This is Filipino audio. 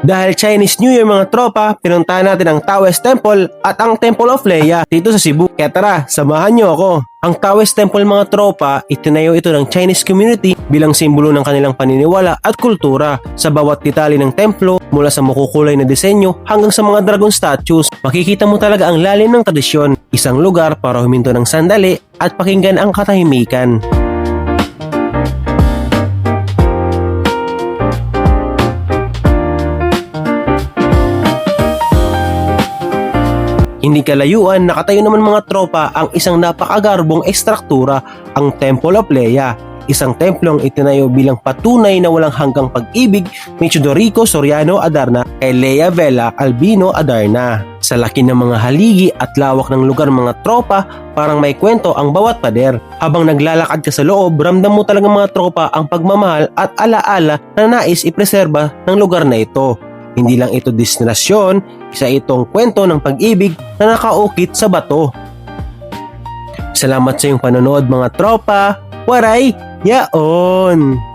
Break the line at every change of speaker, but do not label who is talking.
Dahil Chinese New Year mga tropa, pinuntahan natin ang Taoist Temple at ang Temple of Leia dito sa Cebu. Kaya tara, samahan nyo ako. Ang Taoist Temple mga tropa, itinayo ito ng Chinese community bilang simbolo ng kanilang paniniwala at kultura. Sa bawat detalye ng templo, mula sa makukulay na disenyo hanggang sa mga dragon statues, makikita mo talaga ang lalim ng tradisyon. Isang lugar para huminto ng sandali at pakinggan ang katahimikan. Hindi kalayuan, nakatayo naman mga tropa ang isang napakagarbong ekstruktura, ang Temple of Leia. Isang templong itinayo bilang patunay na walang hanggang pag-ibig ni Chudorico Soriano Adarna kay Leia Vela Albino Adarna. Sa laki ng mga haligi at lawak ng lugar mga tropa, parang may kwento ang bawat pader. Habang naglalakad ka sa loob, ramdam mo talaga mga tropa ang pagmamahal at alaala na nais ipreserba ng lugar na ito. Hindi lang ito destinasyon, isa itong kwento ng pag-ibig na nakaukit sa bato. Salamat sa iyong panonood mga tropa. Waray! Yaon!